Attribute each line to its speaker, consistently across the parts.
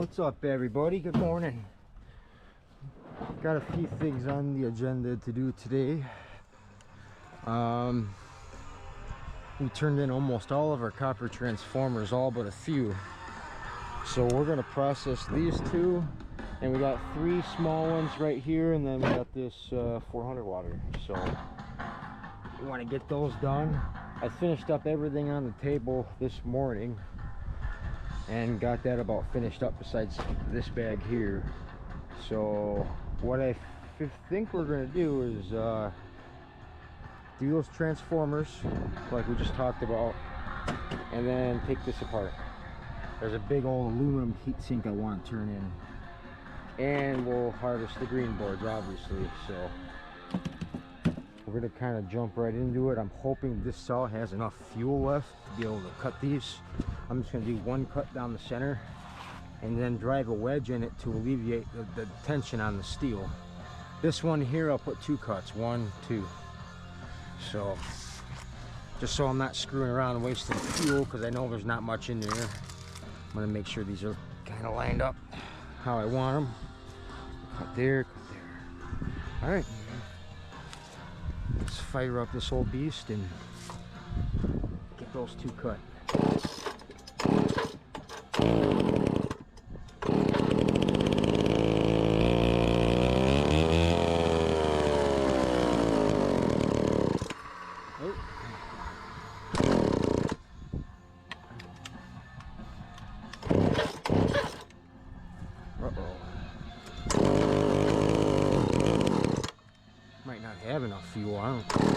Speaker 1: What's up, everybody? Good morning. Got a few things on the agenda to do today. We turned in almost all of our copper transformers, all but a few. So we're going to process these two, and we got 3 small ones right here, and then we got this 400 water. So we want to get those done. I finished up everything on the table this morning and got that about finished up besides this bag here. So what I think we're going to do is do those transformers like we just talked about, and then take this apart. There's a big old aluminum heat sink I want to turn in, and we'll harvest the green boards, obviously. So we're going to kind of jump right into it. I'm hoping this saw has enough fuel left to be able to cut these. I'm just going to do one cut down the center and then drive a wedge in it to alleviate the tension on the steel. This one here I'll put 2 cuts, 1, 2. So just so I'm not screwing around and wasting fuel, because I know there's not much in there. I'm going to make sure these are kind of lined up how I want them. Cut there, cut there. All right, let's fire up this old beast and get those 2 cut. Might not have enough fuel, I don't know.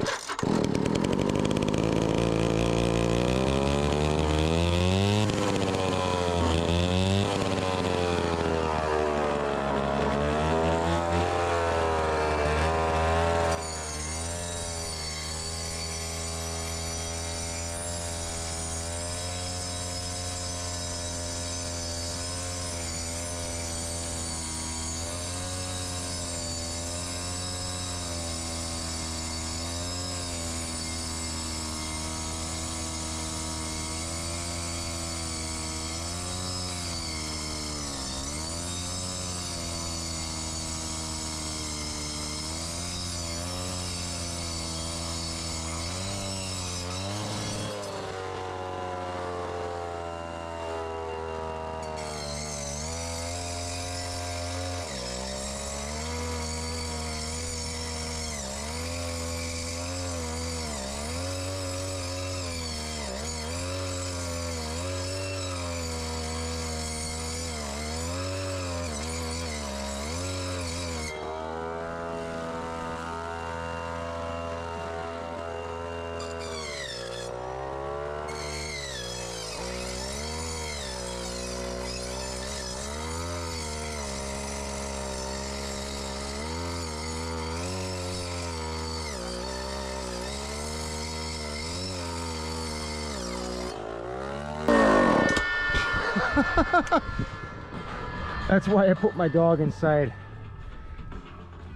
Speaker 1: That's why I put my dog inside.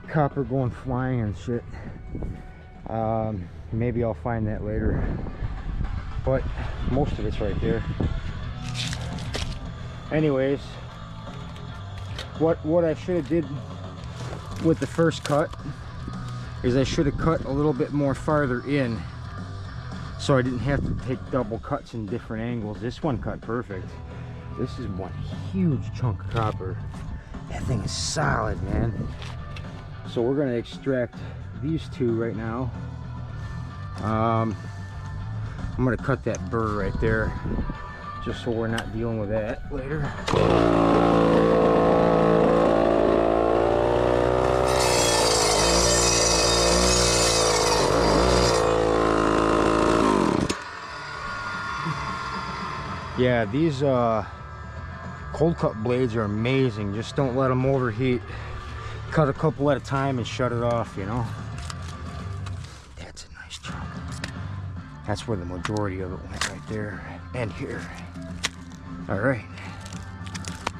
Speaker 1: Copper going flying and shit. Maybe I'll find that later, but most of it's right there. Anyways, what I should have did with the first cut is I should have cut a little bit more farther in, so I didn't have to take double cuts in different angles. This one cut perfect. This is one huge chunk of copper. That thing is solid, man. So we're gonna extract these 2 right now. I'm gonna cut that burr right there, just so we're not dealing with that later. Yeah, these cold cut blades are amazing. Just don't let them overheat. Cut a couple at a time and shut it off, you know. That's a nice chunk. That's where the majority of it went, right there and here. All right,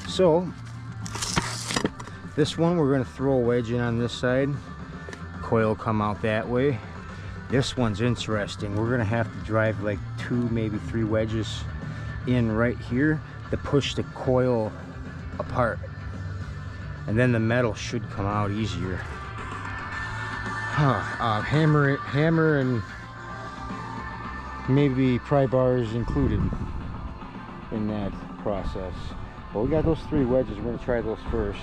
Speaker 1: so this one we're going to throw a wedge in on this side, coil come out that way. This one's interesting. We're going to have to drive like 2, maybe 3 wedges in right here to push the coil apart. And then the metal should come out easier. Hammer and maybe pry bars included in that process. But we got those 3 wedges. We're going to try those first.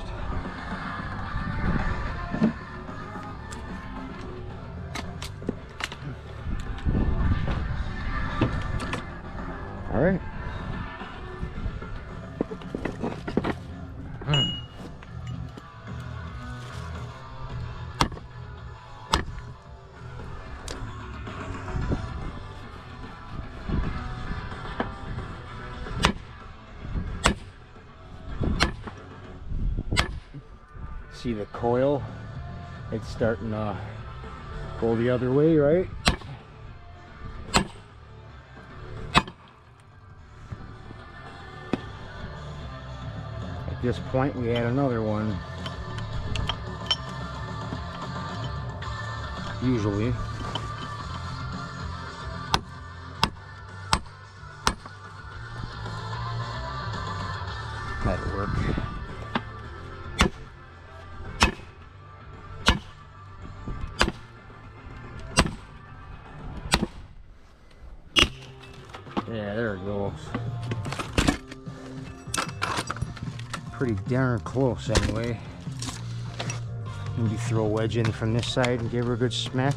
Speaker 1: All right. See the coil? It's starting to go the other way, right? At this point, we add another one. Usually. That'll work. Yeah, there it goes. Pretty darn close anyway. Maybe throw a wedge in from this side and give her a good smack.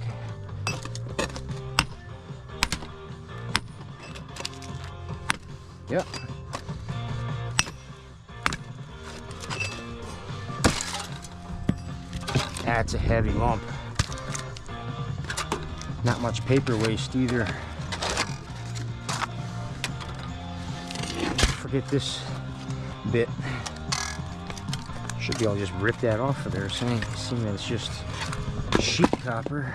Speaker 1: Yep. That's a heavy lump. Not much paper waste either. Forget this bit. Should be able to just rip that off of there, seeing that it's just sheet copper.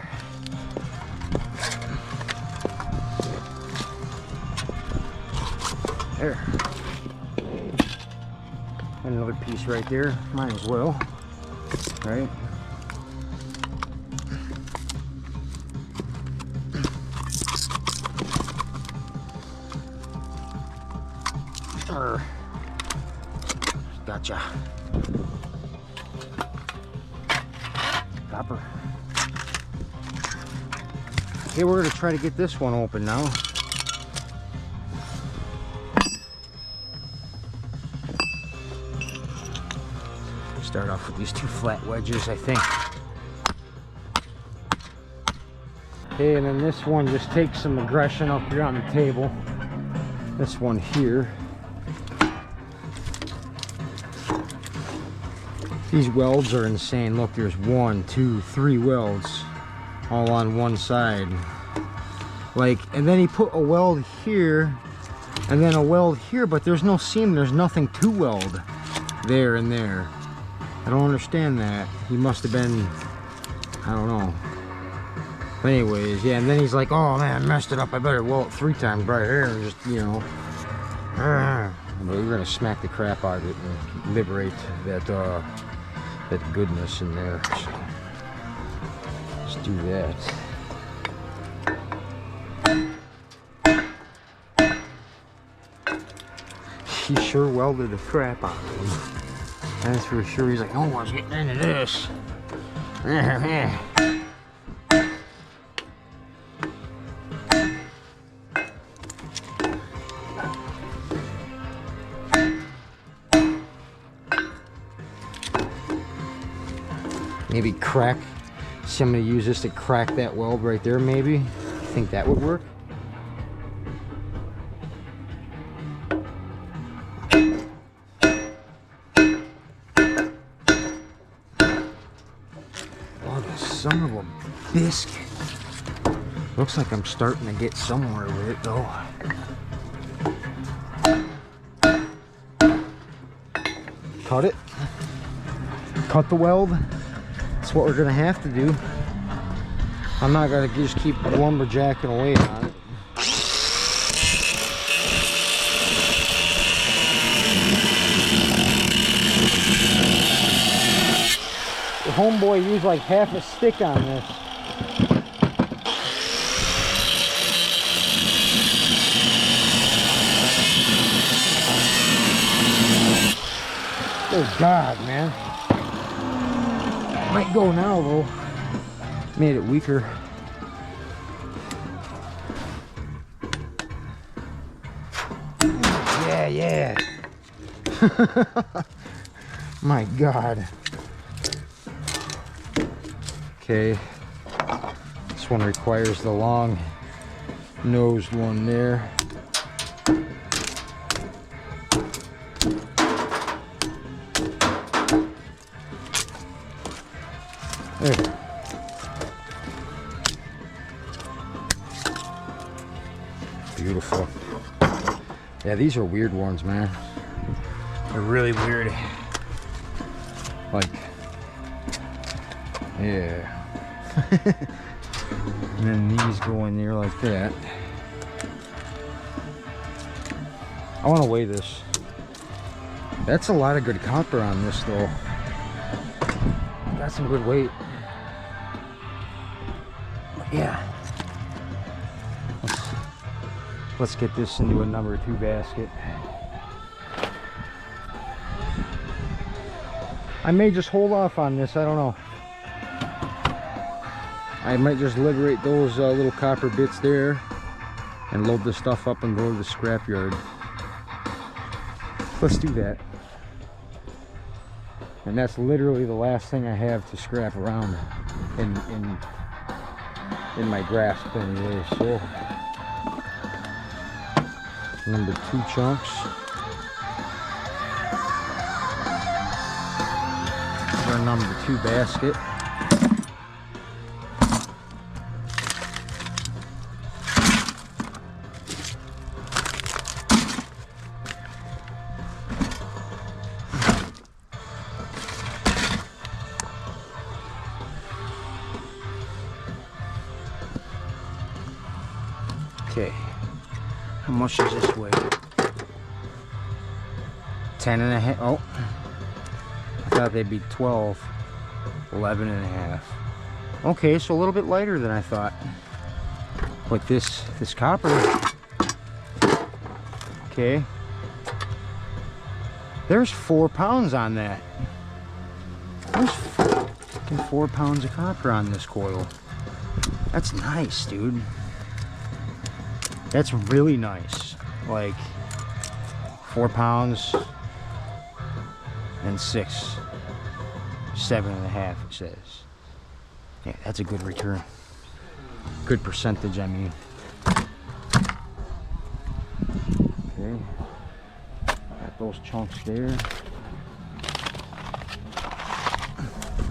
Speaker 1: There. And another piece right there. Might as well, right? Gotcha. Copper. Okay, we're going to try to get this one open now. Start off with these 2 flat wedges, I think. Okay, and then this one just takes some aggression up here on the table. This one here. These welds are insane. Look, there's 1, 2, 3 welds all on one side. Like, and then he put a weld here and then a weld here, but there's no seam. There's nothing to weld there and there. I don't understand that. He must have been, I don't know. But anyways, yeah, and then he's like, oh man, I messed it up. I better weld it 3 times right here and just, you know. But we're gonna smack the crap out of it and liberate that goodness in there. So let's do that. He sure welded the crap out of him. That's for sure. He's like, no one's getting into this. Maybe crack. Somebody use this to crack that weld right there, maybe. Think that would work? Oh, the son of a biscuit. Looks like I'm starting to get somewhere with it, though. Cut it. Cut the weld. That's what we're gonna have to do. I'm not gonna just keep lumberjacking away on it. The homeboy used like half a stick on this. Oh God, man. Might go now though. Made it weaker. Yeah, yeah. My God. Okay. This one requires the long nosed one there. There. Beautiful. Yeah, these are weird ones, man. They're really weird. Like, yeah. And then these go in there like that. I want to weigh this. That's a lot of good copper on this though. Got some good weight. Yeah. Let's get this into a number 2 basket. I may just hold off on this, I don't know. I might just liberate those little copper bits there and load this stuff up and go to the scrapyard. Let's do that. And that's literally the last thing I have to scrap around in my grasp anyway. So number 2 chunks. Our number 2 basket. Okay, how much does this weigh? 10 and a half. Oh, I thought they'd be 12. 11 and a half. Okay, so a little bit lighter than I thought. But this copper, okay, there's 4 pounds on that. There's fucking 4 pounds of copper on this coil. That's nice, dude. That's really nice. Like 4 pounds and 6, 7.5 it says. Yeah, that's a good return. Good percentage, I mean. Okay. Got those chunks there.